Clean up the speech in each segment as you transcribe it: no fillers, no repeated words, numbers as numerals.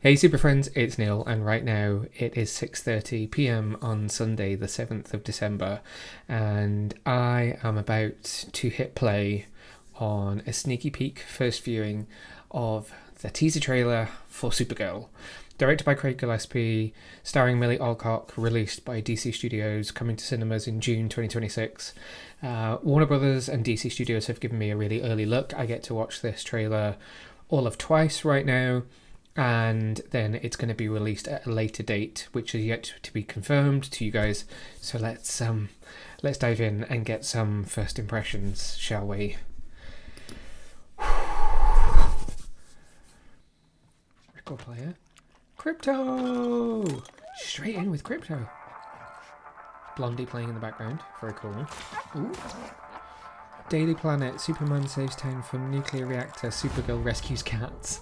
Hey super friends, it's Neil and right now it is 6:30 p.m. on Sunday the 7th of December and I am about to hit play on a sneaky peek first viewing of the teaser trailer for Supergirl. Directed by Craig Gillespie, starring Millie Alcock, released by DC Studios, coming to cinemas in June 2026. Warner Brothers and DC Studios have given me a really early look. I get to watch this trailer all of twice right now, and then it's going to be released at a later date, which is yet to be confirmed to you guys. So let's dive in and get some first impressions, shall we? Record player. Crypto! Straight in with Crypto. Blondie playing in the background. Very cool. Ooh. Daily Planet. Superman saves town from nuclear reactor. Supergirl rescues cats.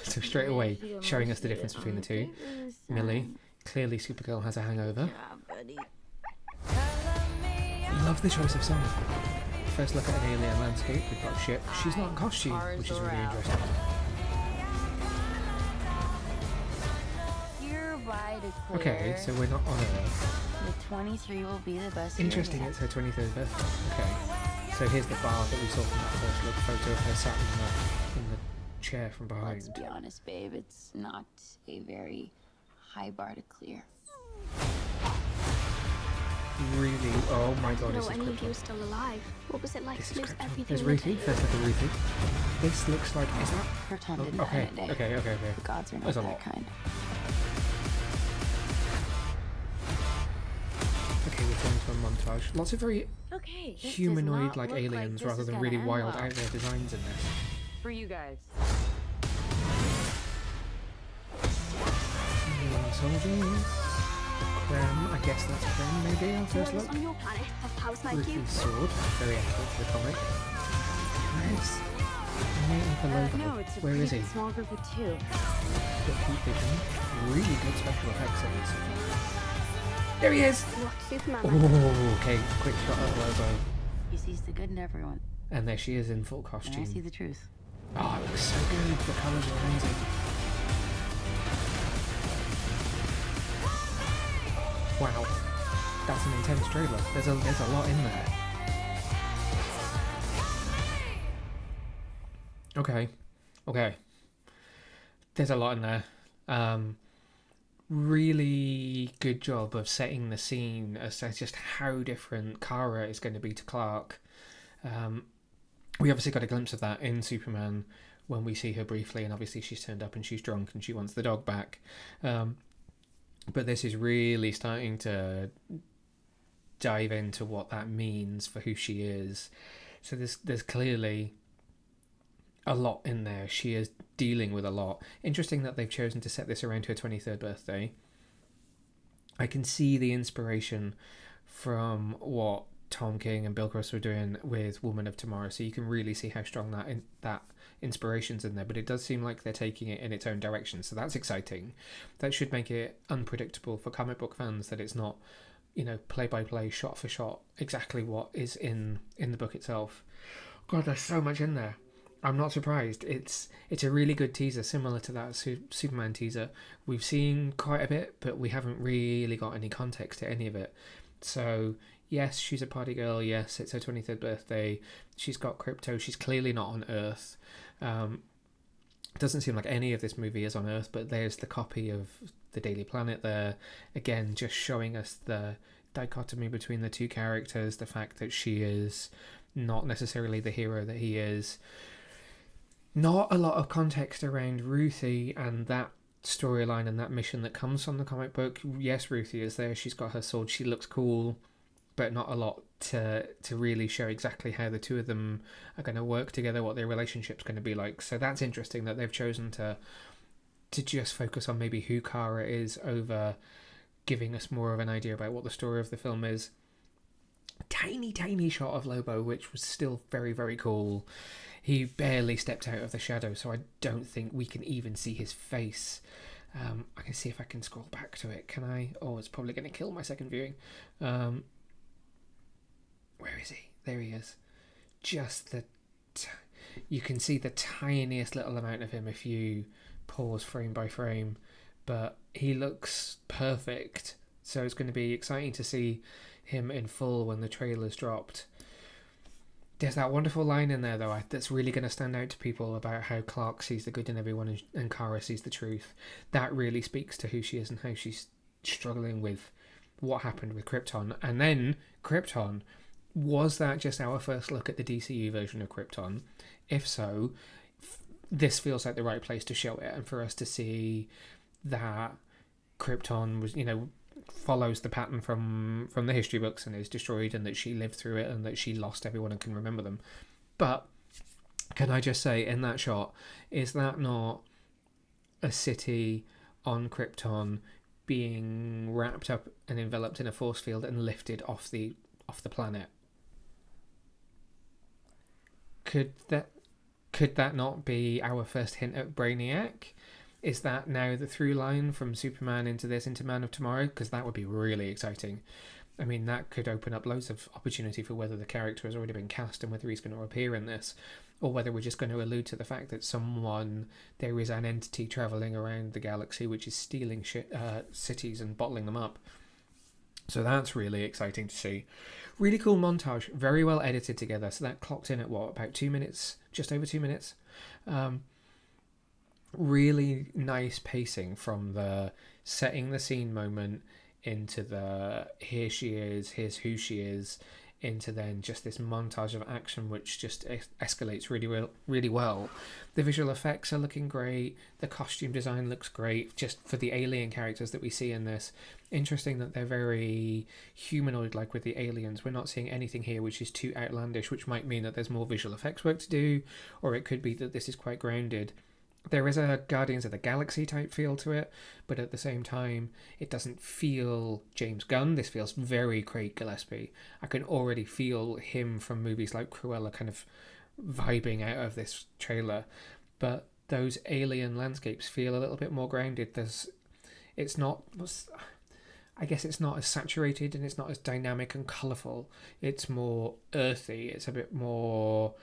So straight away, showing us the difference between the two. Millie. Clearly Supergirl has a hangover. Love the choice of song. First look at an alien landscape. We've got a ship. She's not in costume, which is really interesting. Okay, so we're not on Earth. The 23 will be the best. Interesting, it's her 23rd birthday. Okay. So here's the bar that we saw from that first look photo of her sat in the chair from behind. Let's be honest, babe, it's not a very high bar to clear. Really? Oh my god, this is any of you Crypto. were still alive. What was it like This to is lose Crypto. everything? There's in the Ruthie. day? First look at Ruthie. This looks like... Is that... Krypton didn't okay, die in a day. okay. The gods are not There's a that lot. kind. Okay, we're turning to a montage. Lots of very Okay, this humanoid does not like look aliens this rather is than gonna really end wild well. out there designs in this. For you guys. Soldiers. Creme, I guess that's Creme maybe on first look. Warriors on your planet have powers like you. Ruthie's sword, very accurate to the comic. Nice. Waiting for logo. No, it's a Where is he? pretty small group of two. Got heat vision. Really good special effects in this. There he is! What Superman? Oh, okay, quick shot of Lobo. He sees the good in everyone. And there she is in full And I costume. see the truth. Oh, it looks so good. The colours are amazing. Wow. That's an intense trailer. There's a lot in there. Okay. There's a lot in there. Really good job of setting the scene as to just how different Kara is going to be to Clark. We obviously got a glimpse of that in Superman when we see her briefly, and obviously she's turned up and she's drunk and she wants the dog back. But this is really starting to dive into what that means for who she is. So there's clearly a lot in there. She is dealing with a lot. Interesting that they've chosen to set this around her 23rd birthday. I can see the inspiration from what Tom King and Bill Cross were doing with Woman of Tomorrow, so you can really see how strong that inspiration's in there, but it does seem like they're taking it in its own direction, so that's exciting. That should make it unpredictable for comic book fans, that it's not, play by play, shot for shot, exactly what is in the book itself. God, there's so much in there. I'm not surprised. It's a really good teaser, similar to that Superman teaser. We've seen quite a bit, but we haven't really got any context to any of it. So yes, she's a party girl. Yes, it's her 23rd birthday. She's got Krypto. She's clearly not on Earth. Doesn't seem like any of this movie is on Earth, but there's the copy of the Daily Planet there. Again, just showing us the dichotomy between the two characters, the fact that she is not necessarily the hero that he is. Not a lot of context around Ruthie and that storyline and that mission that comes from the comic book. Yes, Ruthie is there. She's got her sword. She looks cool, but not a lot to really show exactly how the two of them are going to work together, what their relationship's going to be like. So that's interesting that they've chosen to just focus on maybe who Kara is over giving us more of an idea about what the story of the film is. Tiny shot of Lobo, which was still very, very cool. He barely stepped out of the shadow, so I don't think we can even see his face. I can see if I can scroll back to it. Can I? Oh, it's probably going to kill my second viewing. Where is he? There he is. Just you can see the tiniest little amount of him if you pause frame by frame, but he looks perfect. So it's going to be exciting to see him in full when the trailer's dropped. There's that wonderful line in there, though, that's really going to stand out to people about how Clark sees the good in everyone and Kara sees the truth. That really speaks to who she is and how she's struggling with what happened with Krypton. And then Krypton. Was that just our first look at the DCU version of Krypton? If so, this feels like the right place to show it, and for us to see that Krypton was, follows the pattern from the history books and is destroyed, and that she lived through it, and that she lost everyone and can remember them. But can I just say, in that shot, is that not a city on Krypton being wrapped up and enveloped in a force field and lifted off the planet? Could that not be our first hint at Brainiac? Is that now the through line from Superman into Man of Tomorrow? Because that would be really exciting. I mean, that could open up loads of opportunity for whether the character has already been cast and whether he's going to appear in this, or whether we're just going to allude to the fact that there is an entity travelling around the galaxy which is stealing cities and bottling them up. So that's really exciting to see. Really cool montage, very well edited together. So that clocked in at about 2 minutes, just over 2 minutes. Really nice pacing from the setting the scene moment into the here she is, here's who she is, into then just this montage of action which just escalates really well. The visual effects are looking great. The costume design looks great, just for the alien characters that we see in this. Interesting that they're very humanoid-like with the aliens. We're not seeing anything here which is too outlandish, which might mean that there's more visual effects work to do, or it could be that this is quite grounded. There is a Guardians of the Galaxy type feel to it, but at the same time, it doesn't feel James Gunn. This feels very Craig Gillespie. I can already feel him from movies like Cruella kind of vibing out of this trailer. But those alien landscapes feel a little bit more grounded. It's not as saturated and it's not as dynamic and colourful. It's more earthy. It's a bit more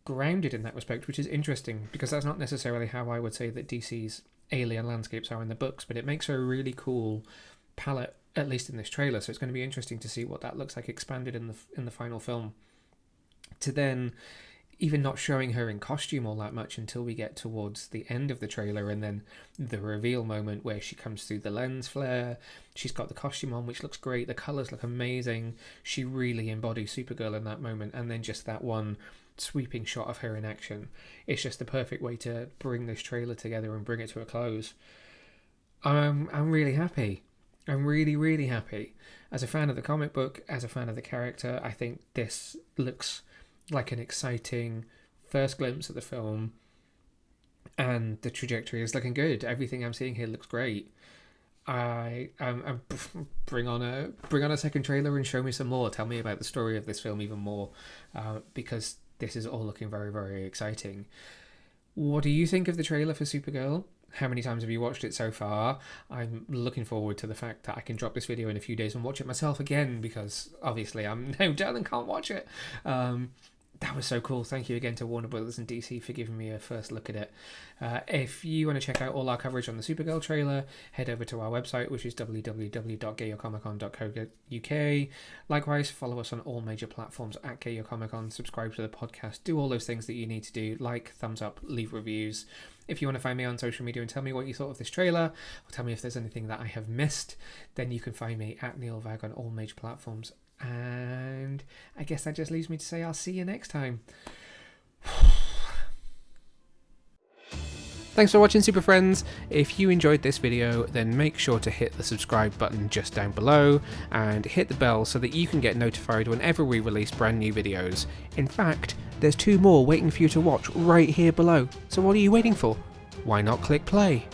grounded in that respect, which is interesting because that's not necessarily how I would say that DC's alien landscapes are in the books, but it makes for a really cool palette, at least in this trailer. So it's going to be interesting to see what that looks like expanded in the final film. To then even not showing her in costume all that much until we get towards the end of the trailer, and then the reveal moment where she comes through the lens flare. She's got the costume on, which looks great. The colours look amazing. She really embodies Supergirl in that moment, and then just that one sweeping shot of her in action. It's just the perfect way to bring this trailer together and bring it to a close. I'm really happy. I'm really, really happy. As a fan of the comic book, as a fan of the character, I think this looks like an exciting first glimpse of the film, and the trajectory is looking good. Everything I'm seeing here looks great. I bring on a second trailer and show me some more. Tell me about the story of this film even more, because this is all looking very, very exciting. What do you think of the trailer for Supergirl? How many times have you watched it so far? I'm looking forward to the fact that I can drop this video in a few days and watch it myself again, because obviously I'm now done and can't watch it. That was so cool. Thank you again to Warner Brothers and DC for giving me a first look at it. If you want to check out all our coverage on the Supergirl trailer, head over to our website, which is www.gayyourcomiccon.co.uk. Likewise, follow us on all major platforms at Gay Your Comic Con, subscribe to the podcast, do all those things that you need to do, like, thumbs up, leave reviews. If you want to find me on social media and tell me what you thought of this trailer, or tell me if there's anything that I have missed, then you can find me at Neil Vag on all major platforms. And I guess that just leaves me to say I'll see you next time. Thanks for watching, Super Friends. If you enjoyed this video, then make sure to hit the subscribe button just down below and hit the bell so that you can get notified whenever we release brand new videos. In fact, there's 2 more waiting for you to watch right here below. So what are you waiting for? Why not click play?